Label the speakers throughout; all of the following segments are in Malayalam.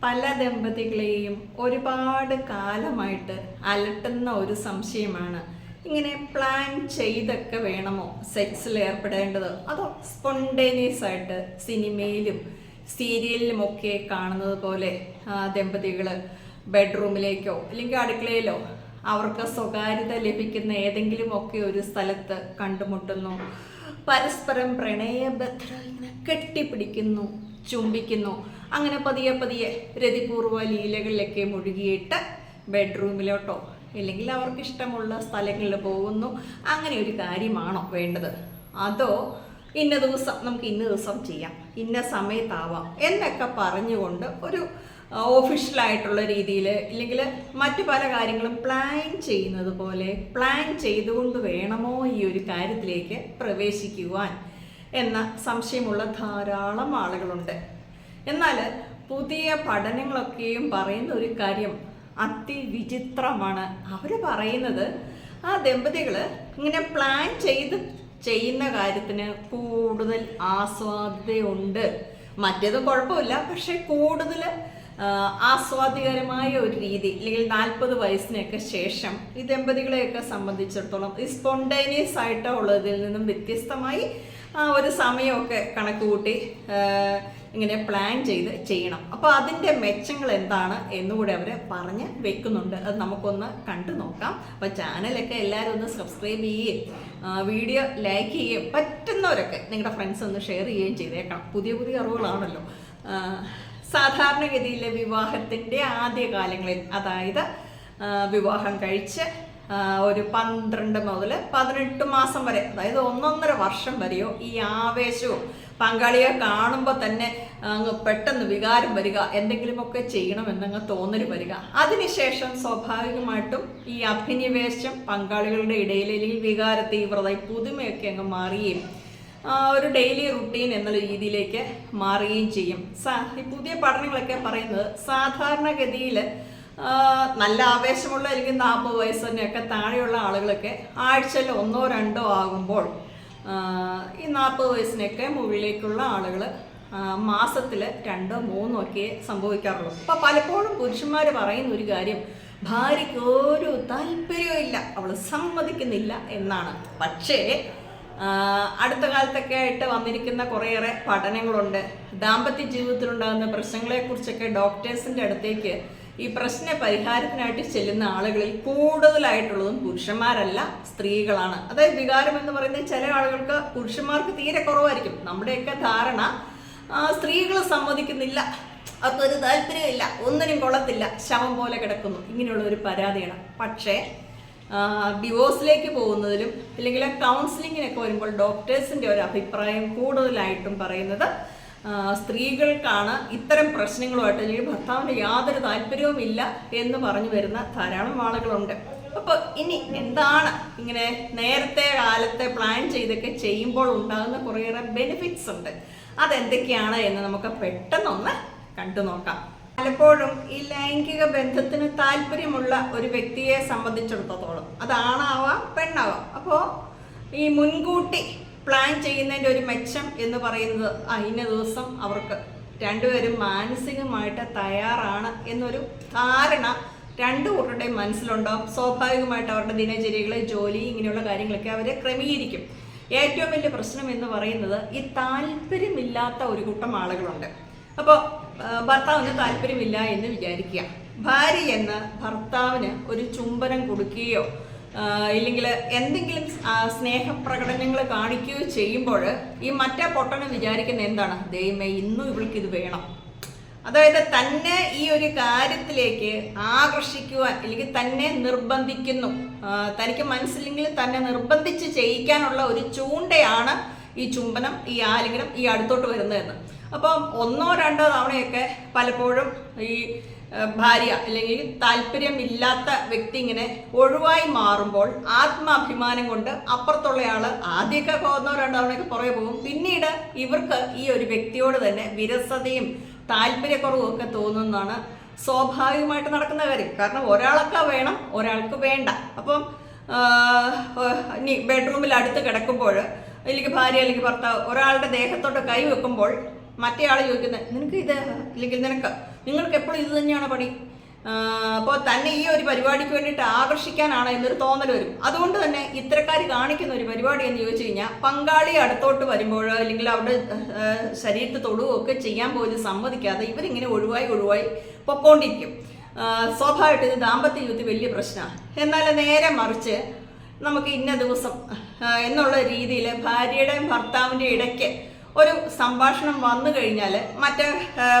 Speaker 1: പല ദമ്പതികളെയും ഒരുപാട് കാലമായിട്ട് അലട്ടുന്ന ഒരു സംശയമാണ്, ഇങ്ങനെ പ്ലാൻ ചെയ്തൊക്കെ വേണമോ സെക്സിൽ ഏർപ്പെടേണ്ടത്, അതോ സ്പോണ്ടേനിയസ് ആയിട്ട് സിനിമയിലും സീരിയലിലുമൊക്കെ കാണുന്നത് പോലെ ദമ്പതികൾ ബെഡ്റൂമിലേക്കോ അല്ലെങ്കിൽ അടുക്കളയിലോ അവർക്ക് സ്വകാര്യത ലഭിക്കുന്ന ഏതെങ്കിലും ഒക്കെ ഒരു സ്ഥലത്ത് കണ്ടുമുട്ടുന്നു, പരസ്പരം പ്രണയബദ്ധ ഇങ്ങനെ കെട്ടിപ്പിടിക്കുന്നു, ചുംബിക്കുന്നു, അങ്ങനെ പതിയെ പതിയെ രതിപൂർവ്വ ലീലകളിലൊക്കെ മുഴുകിയിട്ട് ബെഡ്റൂമിലോട്ടോ അല്ലെങ്കിൽ അവർക്ക് ഇഷ്ടമുള്ള സ്ഥലങ്ങളിൽ പോകുന്നു. അങ്ങനെ ഒരു കാര്യമാണോ വേണ്ടത്, അതോ ഇന്ന ദിവസം നമുക്ക് ഇന്ന ദിവസം ചെയ്യാം, ഇന്ന സമയത്താവാം എന്നൊക്കെ പറഞ്ഞുകൊണ്ട് ഒരു ഓഫീഷ്യലായിട്ടുള്ള രീതിയിൽ ഇല്ലെങ്കിൽ മറ്റു പല കാര്യങ്ങളും പ്ലാൻ ചെയ്യുന്നത് പോലെ പ്ലാൻ ചെയ്തുകൊണ്ട് വേണമോ ഈ ഒരു കാര്യത്തിലേക്ക് പ്രവേശിക്കുവാൻ എന്ന സംശയമുള്ള ധാരാളം ആളുകളുണ്ട്. എന്നാൽ പുതിയ പഠനങ്ങളൊക്കെയും പറയുന്ന ഒരു കാര്യം അതിവിചിത്രമാണ്. അവർ പറയുന്നത് ആ ദമ്പതികൾ ഇങ്ങനെ പ്ലാൻ ചെയ്ത് ചെയ്യുന്ന കാര്യത്തിന് കൂടുതൽ ആസ്വാദ്യതയുണ്ട്. മറ്റേത് കുഴപ്പമില്ല, പക്ഷെ കൂടുതൽ ആസ്വാദ്യകരമായ ഒരു രീതി അല്ലെങ്കിൽ 40 വയസ്സിനൊക്കെ ശേഷം ഈ ദമ്പതികളെയൊക്കെ സംബന്ധിച്ചിടത്തോളം ഈ സ്പോണ്ടേനിയസ് ആയിട്ട് ഉള്ളതിൽ നിന്നും വ്യത്യസ്തമായി ഒരു സമയമൊക്കെ കണക്ക് കൂട്ടി ഇങ്ങനെ പ്ലാൻ ചെയ്ത് ചെയ്യണം. അപ്പോൾ അതിൻ്റെ മെച്ചങ്ങൾ എന്താണ് എന്നുകൂടെ അവർ പറഞ്ഞ് വെക്കുന്നുണ്ട്. അത് നമുക്കൊന്ന് കണ്ടു നോക്കാം. അപ്പോൾ ചാനലൊക്കെ എല്ലാവരും ഒന്ന് സബ്സ്ക്രൈബ് ചെയ്യുകയും വീഡിയോ ലൈക്ക് ചെയ്യുകയും പറ്റുന്നവരൊക്കെ നിങ്ങളുടെ ഫ്രണ്ട്സ് ഒന്ന് ഷെയർ ചെയ്യുകയും ചെയ്തേക്കണം. പുതിയ പുതിയ അറിവുകളാണല്ലോ. സാധാരണഗതിയിലെ വിവാഹത്തിൻ്റെ ആദ്യകാലങ്ങളിൽ, അതായത് വിവാഹം കഴിച്ച് ഒരു 12 മുതൽ 18 മാസം വരെ, അതായത് 1.5 വർഷം വരെയോ ഈ ആവേശവും പങ്കാളിയെ കാണുമ്പോൾ തന്നെ അങ്ങ് പെട്ടെന്ന് വികാരം വരിക, എന്തെങ്കിലുമൊക്കെ ചെയ്യണമെന്നങ്ങ് തോന്നൽ വരിക. അതിനുശേഷം സ്വാഭാവികമായിട്ടും ഈ അഭിനിവേശം പങ്കാളികളുടെ ഇടയിൽ അല്ലെങ്കിൽ വികാര തീവ്രത പുതുമയൊക്കെ അങ്ങ് മാറുകയും ഒരു ഡെയിലി റുട്ടീൻ എന്നുള്ള രീതിയിലേക്ക് മാറുകയും ചെയ്യും. ഈ പുതിയ പഠനങ്ങളൊക്കെ പറയുന്നത് സാധാരണഗതിയിൽ നല്ല ആവേശമുള്ള അല്ലെങ്കിൽ 40 വയസ്സ് തന്നെയൊക്കെ താഴെയുള്ള ആളുകളൊക്കെ ആഴ്ചയിൽ 1 or 2 ആകുമ്പോൾ ഈ 40 വയസ്സിനൊക്കെ മുകളിലേക്കുള്ള ആളുകൾ മാസത്തിൽ 2 or 3 ഒക്കെ സംഭവിക്കാറുള്ളൂ. അപ്പോൾ പലപ്പോഴും പുരുഷന്മാർ പറയുന്ന ഒരു കാര്യം, ഭാര്യയ്ക്ക് ഒരു താല്പര്യവും ഇല്ല, അവൾ സമ്മതിക്കുന്നില്ല എന്നാണ്. പക്ഷേ അടുത്ത കാലത്തൊക്കെ ആയിട്ട് വന്നിരിക്കുന്ന കുറേയേറെ പഠനങ്ങളുണ്ട്. ദാമ്പത്യ ജീവിതത്തിലുണ്ടാകുന്ന പ്രശ്നങ്ങളെക്കുറിച്ചൊക്കെ ഡോക്ടേഴ്സിൻ്റെ അടുത്തേക്ക് ഈ പ്രശ്ന പരിഹാരത്തിനായിട്ട് ചെല്ലുന്ന ആളുകളിൽ കൂടുതലായിട്ടുള്ളതും പുരുഷന്മാരല്ല, സ്ത്രീകളാണ്. അതായത് വികാരം എന്ന് പറയുന്നത് ചില ആളുകൾക്ക് പുരുഷന്മാർക്ക് തീരെ കുറവായിരിക്കും. നമ്മുടെയൊക്കെ ധാരണ സ്ത്രീകൾ സമ്മതിക്കുന്നില്ല, അവർക്കൊരു താല്പര്യമില്ല, ഒന്നിനും കൊള്ളത്തില്ല, ശവം പോലെ കിടക്കുന്നു, ഇങ്ങനെയുള്ള ഒരു പരാതിയാണ്. പക്ഷേ ഡിവോഴ്സിലേക്ക് പോകുന്നതിലും അല്ലെങ്കിൽ കൗൺസിലിങ്ങിനൊക്കെ വരുമ്പോൾ ഡോക്ടേഴ്സിൻ്റെ ഒരു അഭിപ്രായം കൂടുതലായിട്ടും പറയുന്നത് സ്ത്രീകൾക്കാണ് ഇത്തരം പ്രശ്നങ്ങളുമായിട്ട് അല്ലെങ്കിൽ ഭർത്താവിന് യാതൊരു താല്പര്യവും ഇല്ല എന്ന് പറഞ്ഞു വരുന്ന ധാരാളം ആളുകളുണ്ട്. അപ്പോൾ ഇനി എന്താണ് ഇങ്ങനെ നേരത്തെ കാലത്തെ പ്ലാൻ ചെയ്തൊക്കെ ചെയ്യുമ്പോൾ ഉണ്ടാകുന്ന കുറേയേറെ ബെനിഫിറ്റ്സ് ഉണ്ട്, അതെന്തൊക്കെയാണ് എന്ന് നമുക്ക് പെട്ടെന്നൊന്ന് കണ്ടു നോക്കാം. പലപ്പോഴും ഈ ലൈംഗിക ബന്ധത്തിന് താല്പര്യമുള്ള ഒരു വ്യക്തിയെ സംബന്ധിച്ചിടത്തോളം, അത് ആണാവാം പെണ്ണാവാം, അപ്പോൾ ഈ മുൻകൂട്ടി പ്ലാൻ ചെയ്യുന്നതിൻ്റെ ഒരു മെച്ചം എന്ന് പറയുന്നത് ഇന്ന ദിവസം അവർക്ക് രണ്ടുപേരും മാനസികമായിട്ട് തയ്യാറാണ് എന്നൊരു ധാരണ 2 കൂട്ടരുടെയും മനസ്സിലുണ്ടാവും. സ്വാഭാവികമായിട്ട് അവരുടെ ദിനചര്യകൾ, ജോലി, ഇങ്ങനെയുള്ള കാര്യങ്ങളൊക്കെ അവരെ ക്രമീകരിക്കും. ഏറ്റവും വലിയ പ്രശ്നം എന്ന് പറയുന്നത് ഈ താല്പര്യമില്ലാത്ത ഒരു കൂട്ടം ആളുകളുണ്ട്. അപ്പോൾ ഭർത്താവിന് താല്പര്യമില്ല എന്ന് വിചാരിക്കുക, ഭാര്യ എന്ന് ഭർത്താവിന് ഒരു ചുംബനം കൊടുക്കുകയോ ഇല്ലെങ്കിൽ എന്തെങ്കിലും സ്നേഹപ്രകടനങ്ങൾ കാണിക്കുകയോ ചെയ്യുമ്പോൾ ഈ മറ്റേ പൊട്ടന് വിചാരിക്കുന്ന എന്താണ്, ദൈവമേ ഇന്നും ഇവൾക്ക് ഇത് വേണം. അതായത് തന്നെ ഈ ഒരു കാര്യത്തിലേക്ക് ആകർഷിക്കുവാൻ അല്ലെങ്കിൽ തന്നെ നിർബന്ധിക്കുന്നു, തനിക്ക് മനസ്സില്ലെങ്കിൽ തന്നെ നിർബന്ധിച്ച് ചെയ്യിക്കാനുള്ള ഒരു ചൂണ്ടയാണ് ഈ ചുംബനം, ഈ ആലിംഗനം, ഈ അടുത്തോട്ട് വരുന്നതെന്ന്. അപ്പം 1 or 2 തവണയൊക്കെ പലപ്പോഴും ഈ ഭാര്യ അല്ലെങ്കിൽ താല്പര്യമില്ലാത്ത വ്യക്തി ഇങ്ങനെ ഒഴിവായി മാറുമ്പോൾ ആത്മാഭിമാനം കൊണ്ട് അപ്പുറത്തുള്ളയാൾ ആദ്യമൊക്കെ 1 or 2 തവണയൊക്കെ പുറകെ പോകും. പിന്നീട് ഇവർക്ക് ഈ ഒരു വ്യക്തിയോട് തന്നെ വിരസതയും താല്പര്യക്കുറവും ഒക്കെ തോന്നുന്നതാണ് സ്വാഭാവികമായിട്ട് നടക്കുന്ന കാര്യം. കാരണം ഒരാളൊക്കെ വേണം, ഒരാൾക്ക് വേണ്ട. അപ്പം ഇനി ബെഡ്റൂമിൽ അടുത്ത് കിടക്കുമ്പോൾ അല്ലെങ്കിൽ ഭാര്യ അല്ലെങ്കിൽ ഭർത്താവ് ഒരാളുടെ ദേഹത്തോട്ട് കൈ വെക്കുമ്പോൾ മറ്റേ ആൾ ചോദിക്കുന്നത്, നിനക്ക് ഇത് അല്ലെങ്കിൽ നിനക്ക് നിങ്ങൾക്ക് എപ്പോഴും ഇത് തന്നെയാണ് പണി. അപ്പോൾ തന്നെ ഈ ഒരു പരിപാടിക്ക് വേണ്ടിയിട്ട് ആകർഷിക്കാനാണ് എന്നൊരു തോന്നൽ വരും. അതുകൊണ്ട് തന്നെ ഇത്തരക്കാർ കാണിക്കുന്ന ഒരു പരിപാടി എന്ന് ചോദിച്ചു കഴിഞ്ഞാൽ, പങ്കാളി അടുത്തോട്ട് വരുമ്പോൾ അല്ലെങ്കിൽ അവരുടെ ശരീരത്തിൽ തൊടുകയൊക്കെ ചെയ്യാൻ പോലും സമ്മതിക്കാതെ ഇവരിങ്ങനെ ഒഴിവായി പൊക്കോണ്ടിരിക്കും. സ്വാഭാവികമായിട്ട് ഇത് ദാമ്പത്യ ജീവിതത്തിൽ വലിയ പ്രശ്നമാണ്. എന്നാൽ നേരെ മറിച്ച് നമുക്ക് ഇന്ന ദിവസം എന്നുള്ള രീതിയിൽ ഭാര്യയുടെയും ഭർത്താവിൻ്റെ ഇടയ്ക്ക് ഒരു സംഭാഷണം വന്നു കഴിഞ്ഞാൽ മറ്റേ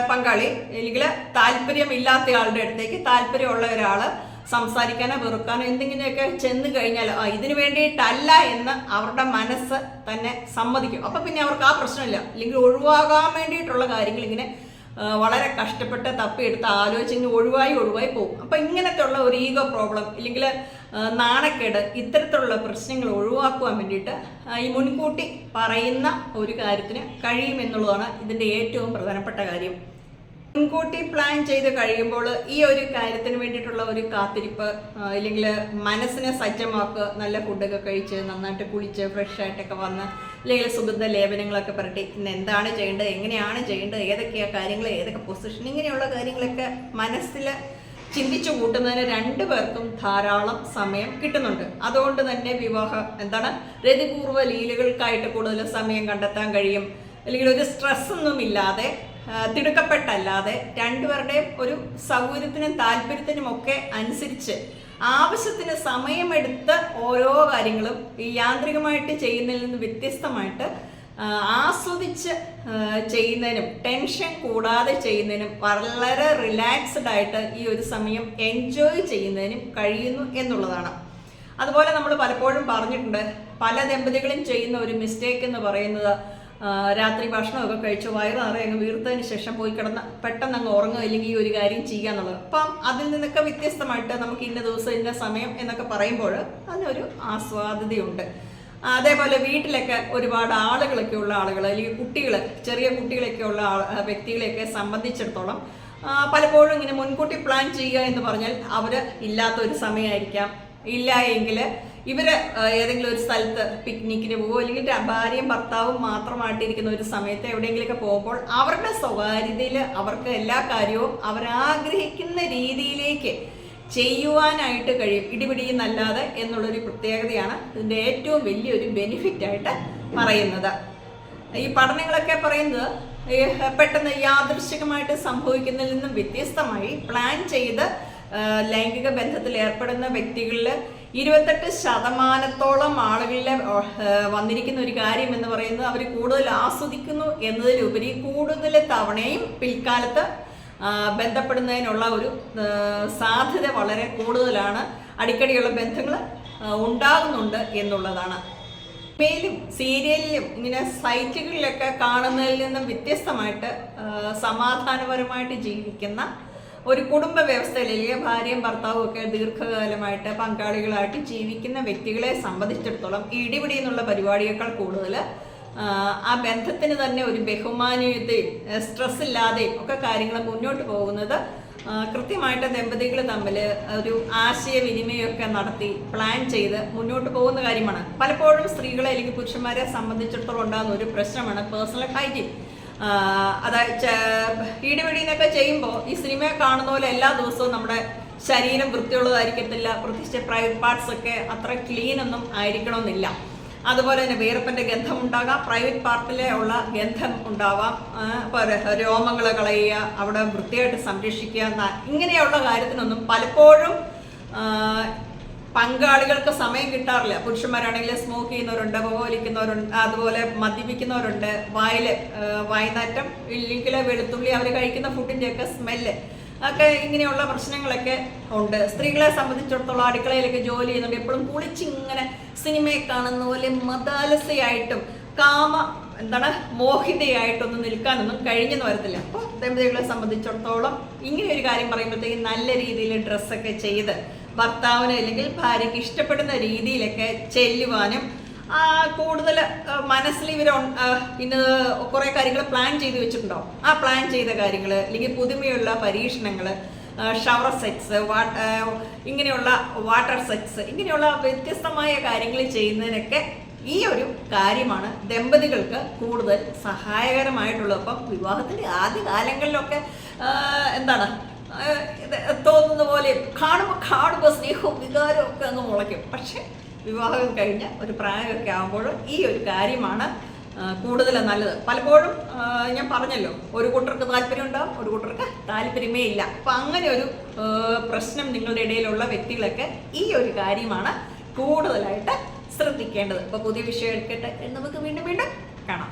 Speaker 1: പങ്കാളി അല്ലെങ്കിൽ താല്പര്യമില്ലാത്ത ആളുടെ അടുത്തേക്ക് താല്പര്യമുള്ള ഒരാൾ സംസാരിക്കാനോ വെറുക്കാനോ എന്തെങ്കിലുമൊക്കെ ചെന്ന് കഴിഞ്ഞാൽ ഇതിനു വേണ്ടിയിട്ടല്ല എന്ന് അവരുടെ മനസ്സ് തന്നെ സമ്മതിക്കും. അപ്പം പിന്നെ അവർക്ക് ആ പ്രശ്നമില്ല. അല്ലെങ്കിൽ ഒഴിവാകാൻ വേണ്ടിയിട്ടുള്ള കാര്യങ്ങൾ ഇങ്ങനെ വളരെ കഷ്ടപ്പെട്ട് തപ്പിയെടുത്ത് ആലോചിച്ച് ഒഴിവായി പോകും. അപ്പം ഇങ്ങനത്തെ ഉള്ള ഒരു ഈഗോ പ്രോബ്ലം ഇല്ലെങ്കിൽ നാണക്കേട് ഇത്തരത്തിലുള്ള പ്രശ്നങ്ങൾ ഒഴിവാക്കുവാൻ വേണ്ടിയിട്ട് ഈ മുൻകൂട്ടി പറയുന്ന ഒരു കാര്യത്തിന് കഴിയുമെന്നുള്ളതാണ് ഇതിൻ്റെ ഏറ്റവും പ്രധാനപ്പെട്ട കാര്യം. മുൻകൂട്ടി പ്ലാൻ ചെയ്ത് കഴിയുമ്പോൾ ഈ ഒരു കാര്യത്തിന് വേണ്ടിയിട്ടുള്ള ഒരു കാത്തിരിപ്പ് ഇല്ലെങ്കിൽ മനസ്സിനെ സജ്ജമാക്കുക, നല്ല ഫുഡൊക്കെ കഴിച്ച് നന്നായിട്ട് കുളിച്ച് ഫ്രഷായിട്ടൊക്കെ വന്ന് അല്ലെങ്കിൽ സുഗന്ധ ലേപനങ്ങളൊക്കെ പുരട്ടി ഇന്ന് എന്താണ് ചെയ്യേണ്ടത്, എങ്ങനെയാണ് ചെയ്യേണ്ടത്, ഏതൊക്കെയാണ് കാര്യങ്ങൾ, ഏതൊക്കെ പൊസിഷൻ, ഇങ്ങനെയുള്ള കാര്യങ്ങളൊക്കെ മനസ്സിൽ ചിന്തിച്ചു കൂട്ടുന്നതിന് രണ്ടു പേർക്കും ധാരാളം സമയം കിട്ടുന്നുണ്ട്. അതുകൊണ്ട് തന്നെ രതിപൂർവ്വ ലീലകൾക്കായിട്ട് കൂടുതൽ സമയം കണ്ടെത്താൻ കഴിയും. അല്ലെങ്കിൽ ഒരു സ്ട്രെസ്സൊന്നും ഇല്ലാതെ തിടുക്കപ്പെട്ടല്ലാതെ രണ്ടുപേരുടെയും ഒരു സൗകര്യത്തിനും താല്പര്യത്തിനും ഒക്കെ അനുസരിച്ച് ആവശ്യത്തിന് സമയമെടുത്ത് ഓരോ കാര്യങ്ങളും ഈ യാന്ത്രികമായിട്ട് ചെയ്യുന്നതിൽ നിന്ന് വ്യത്യസ്തമായിട്ട് ആസ്വദിച്ച് ചെയ്യുന്നതിനും ടെൻഷൻ കൂടാതെ ചെയ്യുന്നതിനും വളരെ റിലാക്സ്ഡ് ആയിട്ട് ഈ ഒരു സമയം എൻജോയ് ചെയ്യുന്നതിനും കഴിയുന്നു എന്നുള്ളതാണ്. അതുപോലെ നമ്മൾ പലപ്പോഴും പറഞ്ഞിട്ടുണ്ട്, പല ദമ്പതികളും ചെയ്യുന്ന ഒരു മിസ്റ്റേക്ക് എന്ന് പറയുന്നത് രാത്രി ഭക്ഷണമൊക്കെ കഴിച്ച് വയറ് നിറയെ അങ്ങ് വീർത്തതിന് ശേഷം പോയി കിടന്ന് പെട്ടെന്ന് അങ്ങ് ഉറങ്ങുക അല്ലെങ്കിൽ ഈ ഒരു കാര്യം ചെയ്യുക എന്നുള്ളത്. അപ്പം അതിൽ നിന്നൊക്കെ വ്യത്യസ്തമായിട്ട് നമുക്ക് ഇന്ന ദിവസം ഇന്ന സമയം എന്നൊക്കെ പറയുമ്പോൾ അതിനൊരു ആസ്വാദ്യതയുണ്ട്. അതേപോലെ വീട്ടിലൊക്കെ ഒരുപാട് ആളുകളൊക്കെ ഉള്ള ആളുകൾ അല്ലെങ്കിൽ കുട്ടികൾ, ചെറിയ കുട്ടികളൊക്കെ ഉള്ള വ്യക്തികളെയൊക്കെ സംബന്ധിച്ചിടത്തോളം പലപ്പോഴും ഇങ്ങനെ മുൻകൂട്ടി പ്ലാൻ ചെയ്യുക എന്ന് പറഞ്ഞാൽ അവർ ഇല്ലാത്തൊരു സമയമായിരിക്കാം. ഇല്ല എങ്കിൽ ഇവർ ഏതെങ്കിലും ഒരു സ്ഥലത്ത് പിക്നിക്കിന് പോകുമോ അല്ലെങ്കിൽ ഭാര്യയും ഭർത്താവും മാത്രമായിട്ടിരിക്കുന്ന ഒരു സമയത്ത് എവിടെയെങ്കിലുമൊക്കെ പോകുമ്പോൾ അവരുടെ സ്വകാര്യതയിൽ അവർക്ക് എല്ലാ കാര്യവും അവരാഗ്രഹിക്കുന്ന രീതിയിലേക്ക് ചെയ്യുവാനായിട്ട് കഴിയും, ഇടിപിടിയെന്നല്ലാതെ എന്നുള്ളൊരു പ്രത്യേകതയാണ് ഇതിൻ്റെ ഏറ്റവും വലിയൊരു ബെനിഫിറ്റായിട്ട് പറയുന്നത്. ഈ പഠനങ്ങളൊക്കെ പറയുന്നത് പെട്ടെന്ന് യാദൃശ്ചികമായിട്ട് സംഭവിക്കുന്നതിൽ നിന്നും വ്യത്യസ്തമായി പ്ലാൻ ചെയ്ത് ലൈംഗിക ബന്ധത്തിൽ ഏർപ്പെടുന്ന വ്യക്തികളിൽ 28% ആളുകളിൽ വന്നിരിക്കുന്ന ഒരു കാര്യം എന്ന് പറയുന്നത് അവർ കൂടുതൽ ആസ്വദിക്കുന്നു എന്നതിലുപരി കൂടുതൽ തവണയും പിൽക്കാലത്ത് ബന്ധപ്പെടുന്നതിനുള്ള ഒരു സാധ്യത വളരെ കൂടുതലാണ്. അടിക്കടിയുള്ള ബന്ധങ്ങൾ ഉണ്ടാകുന്നുണ്ട് എന്നുള്ളതാണ്. മേലും സീരിയലിലും ഇങ്ങനെ സൈറ്റുകളിലൊക്കെ കാണുന്നതിൽ നിന്നും വ്യത്യസ്തമായിട്ട് സമാധാനപരമായിട്ട് ജീവിക്കുന്ന ഒരു കുടുംബ വ്യവസ്ഥയിലേക്ക് ഭാര്യയും ഭർത്താവും ഒക്കെ ദീർഘകാലമായിട്ട് പങ്കാളികളായിട്ട് ജീവിക്കുന്ന വ്യക്തികളെ സംബന്ധിച്ചിടത്തോളം ഇടിപിടി എന്നുള്ള പരിപാടിയേക്കാൾ കൂടുതൽ ആ ബന്ധത്തിന് തന്നെ ഒരു ബഹുമാനീയതയും സ്ട്രെസ് ഇല്ലാതെയും ഒക്കെ കാര്യങ്ങൾ മുന്നോട്ട് പോകുന്നത് കൃത്യമായിട്ട് ദമ്പതികൾ തമ്മിൽ ഒരു ആശയവിനിമയമൊക്കെ നടത്തി പ്ലാൻ ചെയ്ത് മുന്നോട്ട് പോകുന്ന കാര്യമാണ്. പലപ്പോഴും സ്ത്രീകളെ അല്ലെങ്കിൽ പുരുഷന്മാരെ സംബന്ധിച്ചിടത്തോളം ഉണ്ടാകുന്ന ഒരു പ്രശ്നമാണ് പേഴ്സണൽ ഹൈജീൻ. അതായത് ഇടിപിടിനൊക്കെ ചെയ്യുമ്പോൾ ഈ സിനിമ കാണുന്ന പോലെ എല്ലാ ദിവസവും നമ്മുടെ ശരീരം വൃത്തിയുള്ളതായിരിക്കത്തില്ല, പ്രത്യേകിച്ച് പ്രൈവറ്റ് പാർട്സ് ഒക്കെ അത്ര ക്ലീൻ ഒന്നും ആയിരിക്കണമെന്നില്ല. അതുപോലെ തന്നെ വിയർപ്പിൻ്റെ ഗന്ധം ഉണ്ടാകാം, പ്രൈവറ്റ് പാർട്ടിലെ ഉള്ള ഗന്ധം ഉണ്ടാവാം, രോമങ്ങൾ കളയുക, അവിടെ വൃത്തിയായിട്ട് സംരക്ഷിക്കുക, ഇങ്ങനെയുള്ള കാര്യത്തിനൊന്നും പലപ്പോഴും പങ്കാളികൾക്ക് സമയം കിട്ടാറില്ല. പുരുഷന്മാരാണെങ്കിൽ സ്മോക്ക് ചെയ്യുന്നവരുണ്ട്, പുകവലിക്കുന്നവരുണ്ട്, അതുപോലെ മദ്യപിക്കുന്നവരുണ്ട്, വായ്നാറ്റം ഇല്ലെങ്കിൽ വെളുത്തുള്ളി അവർ കഴിക്കുന്ന ഫുഡിൻ്റെയൊക്കെ സ്മെല്ല് ഒക്കെ ഇങ്ങനെയുള്ള പ്രശ്നങ്ങളൊക്കെ ഉണ്ട്. സ്ത്രീകളെ സംബന്ധിച്ചിടത്തോളം അടുക്കളയിലൊക്കെ ജോലി ചെയ്യുന്നുണ്ട്, എപ്പോഴും കുളിച്ചിങ്ങനെ സിനിമയെ കാണുന്ന പോലെ മതാലസയായിട്ടും മോഹിതയായിട്ടൊന്നും നിൽക്കാനൊന്നും കഴിഞ്ഞെന്ന് വരത്തില്ല. അപ്പോൾ ദമ്പതികളെ സംബന്ധിച്ചിടത്തോളം ഇങ്ങനെ ഒരു കാര്യം പറയുമ്പോഴത്തേക്കും നല്ല രീതിയിൽ ഡ്രസ്സൊക്കെ ചെയ്ത് ഭർത്താവിന് അല്ലെങ്കിൽ ഭാര്യയ്ക്ക് ഇഷ്ടപ്പെടുന്ന രീതിയിലൊക്കെ ചെല്ലുവാനും കൂടുതൽ മനസ്സിൽ ഇന്ന് കുറേ കാര്യങ്ങൾ പ്ലാൻ ചെയ്ത് വെച്ചിട്ടുണ്ടാവും. ആ പ്ലാൻ ചെയ്ത കാര്യങ്ങൾ അല്ലെങ്കിൽ പുതുമയുള്ള പരീക്ഷണങ്ങൾ, ഷവർ സെറ്റ്സ്, ഇങ്ങനെയുള്ള വാട്ടർ സെറ്റ്സ്, ഇങ്ങനെയുള്ള വ്യത്യസ്തമായ കാര്യങ്ങൾ ചെയ്യുന്നതിനൊക്കെ ഈ ഒരു കാര്യമാണ് ദമ്പതികൾക്ക് കൂടുതൽ സഹായകരമായിട്ടുള്ളത്. അപ്പം വിവാഹത്തിൻ്റെ ആദ്യ കാലങ്ങളിലൊക്കെ എന്താണ് തോന്നുന്ന പോലെ കാണുമ്പോൾ സ്നേഹവും വികാരവും ഒക്കെ അങ്ങ് മുളയ്ക്കും. പക്ഷെ വിവാഹം കഴിഞ്ഞ ഒരു പ്രായമൊക്കെ ആകുമ്പോൾ ഈ ഒരു കാര്യമാണ് കൂടുതൽ നല്ലത്. പലപ്പോഴും ഞാൻ പറഞ്ഞല്ലോ, ഒരു കൂട്ടർക്ക് താല്പര്യം ഉണ്ടാവും, ഒരു കൂട്ടർക്ക് താല്പര്യമേ ഇല്ല. അപ്പം അങ്ങനെ ഒരു പ്രശ്നം നിങ്ങളുടെ ഇടയിലുള്ള വ്യക്തികളൊക്കെ ഈ ഒരു കാര്യമാണ് കൂടുതലായിട്ട് ശ്രദ്ധിക്കേണ്ടത്. അപ്പോൾ പുതിയ വിഷയം എടുക്കട്ടെ, നമുക്ക് വീണ്ടും കാണാം.